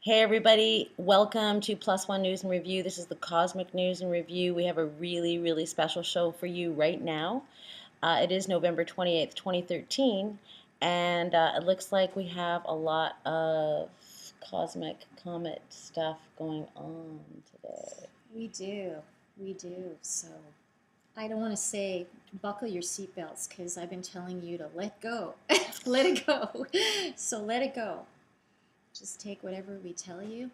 Hey everybody, welcome to Plus One News and Review. This is the Cosmic News and Review. We have a really special show for you right now. It is November 28th, 2013, and it looks like we have a lot of cosmic comet stuff going on today. We do. We do. So I don't want to say buckle your seatbelts because I've been telling you to let go. Let it go. So let it go. Just take whatever we tell you and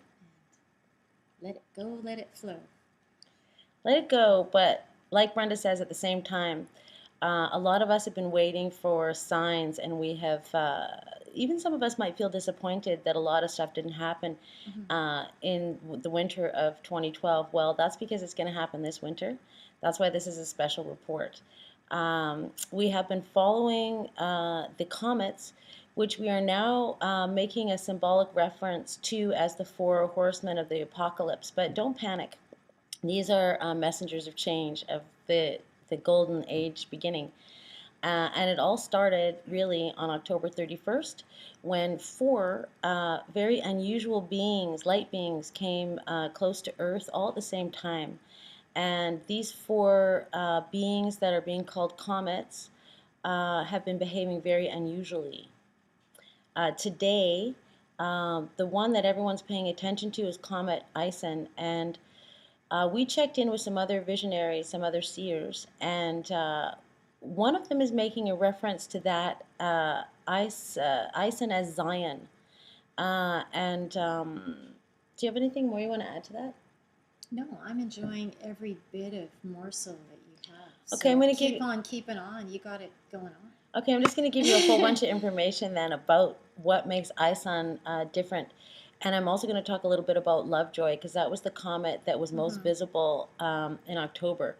let it go, let it flow. Let it go, but like Brenda says at the same time, a lot of us have been waiting for signs, and we have, even some of us might feel disappointed that a lot of stuff didn't happen Mm-hmm. in the winter of 2012. Well, that's because it's going to happen this winter. That's why this is a special report. We have been following the comets, which we are now making a symbolic reference to as the four horsemen of the apocalypse. But don't panic. These are messengers of change, of the golden age beginning. And it all started really on October 31st when four very unusual beings, light beings, came close to Earth all at the same time. And these four beings that are being called comets have been behaving very unusually. Today, the one that everyone's paying attention to is Comet Ison, and we checked in with some other visionaries, some other seers, and one of them is making a reference to that Ison as Zion. And do you have anything more you want to add to that? No, I'm enjoying every bit of morsel that you have. Okay, I'm So going to give keep you. on keeping on. You got it going on. Okay, I'm just going to give you a whole bunch of information then about what makes Ison different. And I'm also going to talk a little bit about Lovejoy because that was the comet that was most Mm-hmm. visible in October.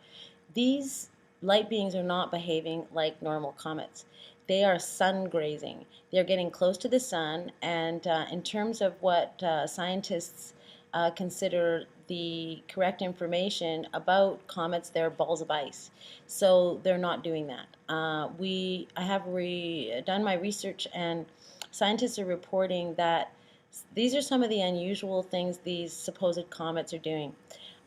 These light beings are not behaving like normal comets. They are sun grazing. They're getting close to the sun, and in terms of what scientists consider the correct information about comets, they're balls of ice. So they're not doing that. I have done my research, and scientists are reporting that these are some of the unusual things these supposed comets are doing.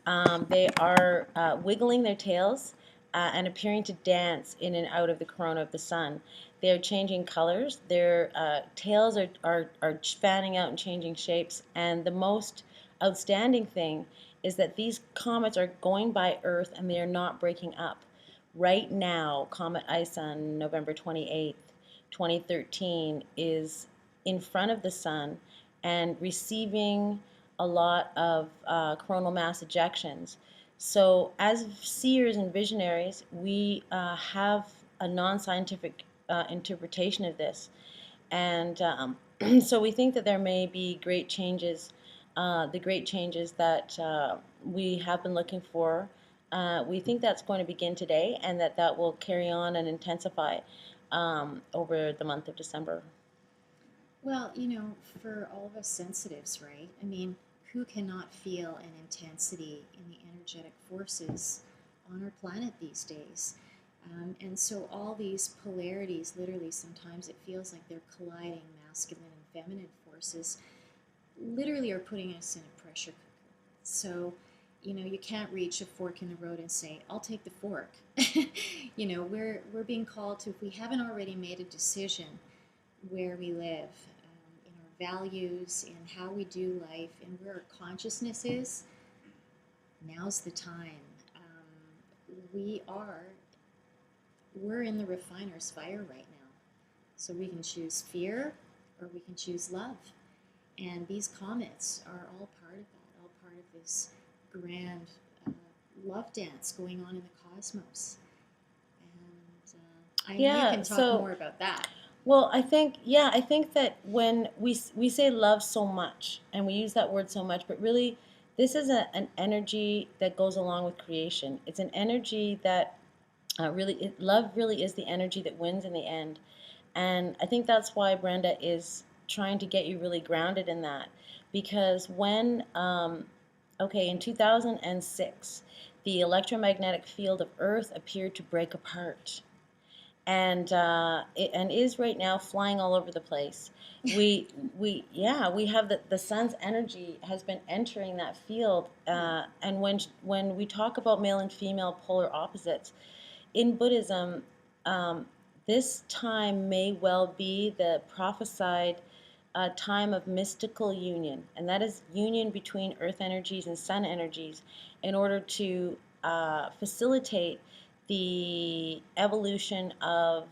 They are wiggling their tails and appearing to dance in and out of the corona of the sun. They're changing colors. Their tails are fanning out and changing shapes. And the most outstanding thing is that these comets are going by Earth and they are not breaking up. Right now, Comet Ison, November 28th, 2013, is in front of the sun and receiving a lot of coronal mass ejections. So, as seers and visionaries, we have a non scientific interpretation of this. And so we think that there may be great changes, the great changes that we have been looking for. We think that's going to begin today and that will carry on and intensify over the month of December. Well, for all of us sensitives, right? I mean, who cannot feel an intensity in the energetic forces on our planet these days? And so, all these polarities, literally, sometimes it feels like they're colliding, masculine and feminine forces, literally are putting us in a pressure cooker. So, you can't reach a fork in the road and say, I'll take the fork. We're being called to, if we haven't already made a decision where we live, in our values, in how we do life, and where our consciousness is, now's the time. We are, we're in the refiner's fire right now. So we can choose fear or we can choose love. And these comets are all part of that, all part of this grand uh, love dance going on in the cosmos. And I know you Yeah, can talk so more about that. well, I think that when we say love so much and we use that word so much, but really this is an energy that goes along with creation. It's an energy that love really is the energy that wins in the end. And I think that's why Brenda is trying to get you really grounded in that. Because okay, in 2006, the electromagnetic field of Earth appeared to break apart. and is right now flying all over the place. We we have the sun's energy has been entering that field, Yeah. and when we talk about male and female polar opposites in Buddhism, um, this time may well be the prophesied time of mystical union, and that is union between earth energies and sun energies in order to facilitate the evolution of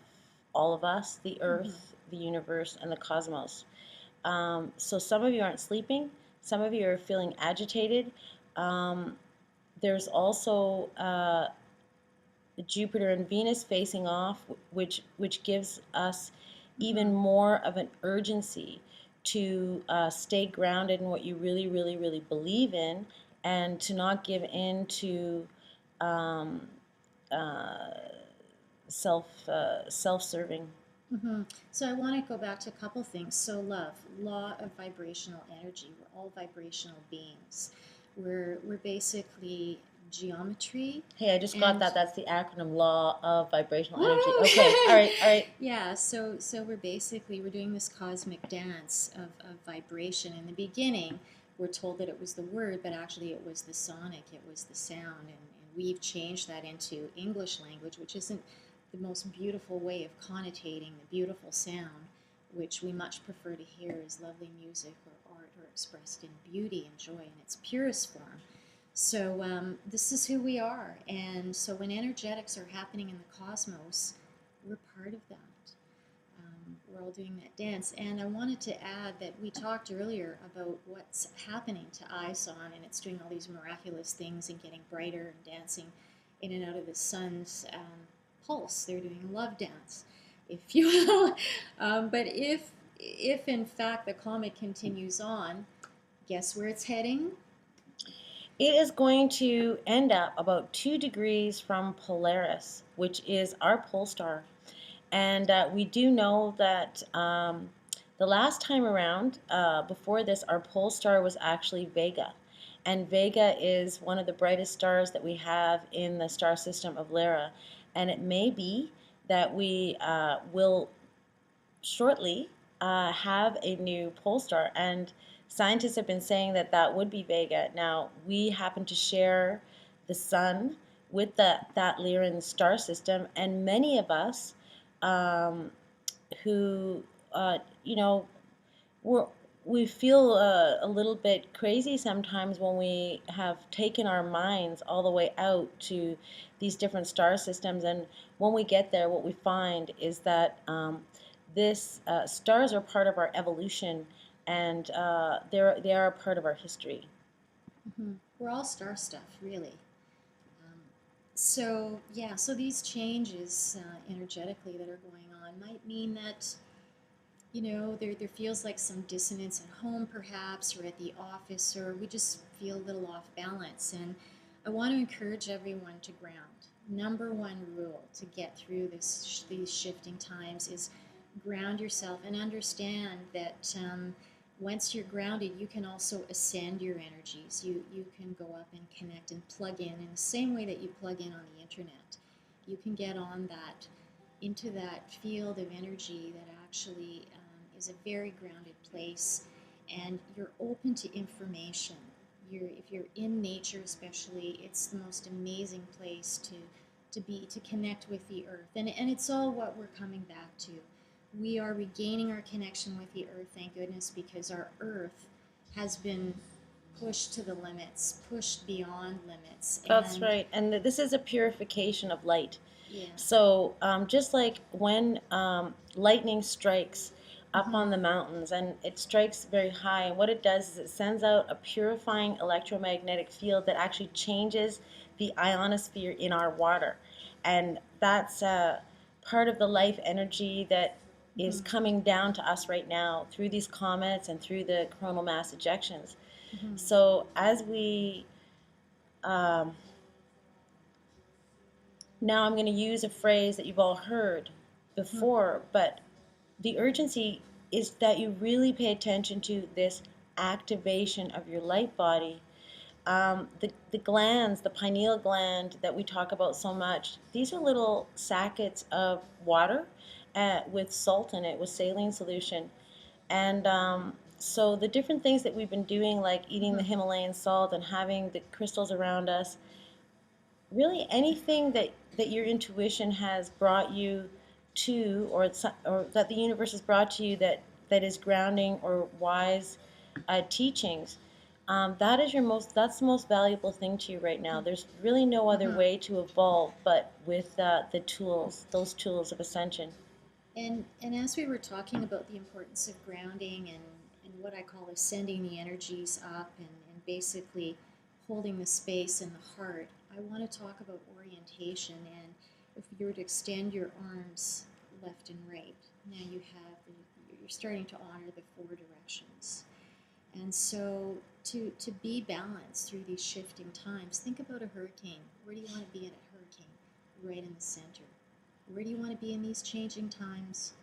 all of us, the Mm-hmm. earth, the universe, and the cosmos. So some of you aren't sleeping, some of you are feeling agitated. Um, there's also Jupiter and Venus facing off, which gives us Mm-hmm. even more of an urgency to stay grounded in what you really, really, really believe in, and to not give in to um, uh, self-serving. Mm-hmm. So I want to go back to a couple things. So love, law of vibrational energy. We're all vibrational beings. We're basically geometry, Hey, I just got and that. That's the acronym Law of Vibrational Energy. woo! Okay, all right, all right. Yeah. So we're doing this cosmic dance of vibration. In the beginning, we're told that it was the word, but actually it was the sonic, it was the sound, and we've changed that into English language, which isn't the most beautiful way of connotating the beautiful sound, which we much prefer to hear as lovely music or art or expressed in beauty and joy in its purest form. So, this is who we are. And so, when energetics are happening in the cosmos, we're part of that. We're all doing that dance. And I wanted to add that we talked earlier about what's happening to Ison, and it's doing all these miraculous things and getting brighter and dancing in and out of the sun's pulse. They're doing a love dance, if you will. But if in fact the comet continues on, guess where it's heading? It is going to end up about 2 degrees from Polaris, which is our pole star. And we do know that the last time around, before this, our pole star was actually Vega. And Vega is one of the brightest stars that we have in the star system of Lyra. And it may be that we will shortly have a new pole star. And scientists have been saying that that would be Vega. Now, we happen to share the sun with that Lyran star system, and many of us um, who, you know, we're, we feel a little bit crazy sometimes when we have taken our minds all the way out to these different star systems. And when we get there, what we find is that this stars are part of our evolution, and they are a part of our history. Mm-hmm. We're all star stuff, really. So yeah, so these changes energetically that are going on might mean that there feels like some dissonance at home perhaps, or at the office, or we just feel a little off balance. And I want to encourage everyone to ground. Number one rule to get through these shifting times is ground yourself and understand that once you're grounded, you can also ascend your energies. You can go up and connect and plug in the same way that you plug in on the internet. You can get on that into that field of energy that actually is a very grounded place, and you're open to information. If you're in nature, especially, it's the most amazing place to connect with the earth, and it's all what we're coming back to. We are regaining our connection with the earth, thank goodness, because our earth has been pushed to the limits, pushed beyond limits, That's and right. And this is a purification of light. yeah. So, just like when lightning strikes up Mm-hmm. on the mountains and it strikes very high, and what it does is it sends out a purifying electromagnetic field that actually changes the ionosphere in our water. And that's part of the life energy that is Mm-hmm. coming down to us right now through these comets and through the coronal mass ejections. Mm-hmm. So, as we um, now I'm going to use a phrase that you've all heard Mm-hmm. before, but the urgency is that you really pay attention to this activation of your light body, the glands, the pineal gland that we talk about so much, these are little sackets of water with salt in it, with saline solution. And so the different things that we've been doing, like eating the Uh-huh. Himalayan salt and having the crystals around us, really anything that your intuition has brought you to, or that the universe has brought to you that is grounding or wise teachings, that is that's the most valuable thing to you right now. There's really no other Uh-huh. way to evolve but with the tools, those tools of ascension. And as we were talking about the importance of grounding and what I call ascending the energies up and basically holding the space in the heart, I want to talk about orientation. And if you were to extend your arms left and right, now you're starting to honor the four directions. And so to be balanced through these shifting times, think about a hurricane. Where do you want to be in a hurricane? Right in the center. Where do you want to be in these changing times?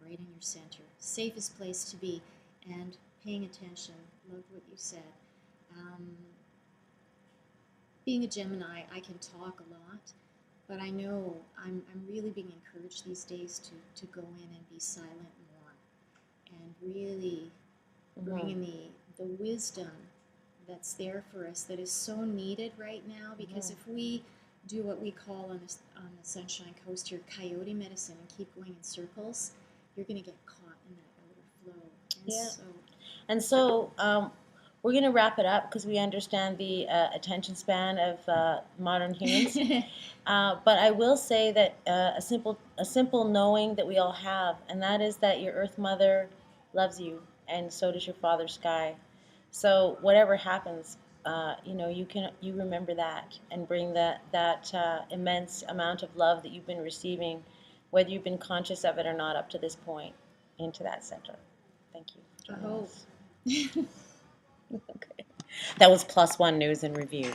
Right in your center. Safest place to be. And paying attention. Love what you said. Um, Being a Gemini, I can talk a lot, but I know I'm really being encouraged these days to go in and be silent more and really bring Mm-hmm. in the wisdom that's there for us that is so needed right now, because Mm-hmm. if we do what we call on the Sunshine Coast here coyote medicine and keep going in circles, you're going to get caught in that outer flow. And Yeah. so, And so we're going to wrap it up because we understand the attention span of modern humans. But I will say that a simple knowing that we all have, and that is that your Earth Mother loves you, and so does your Father Sky. So whatever happens, you remember that and bring that immense amount of love that you've been receiving, whether you've been conscious of it or not up to this point, into that center. Thank you for I joining hope. us. Okay. That was plus one news and review.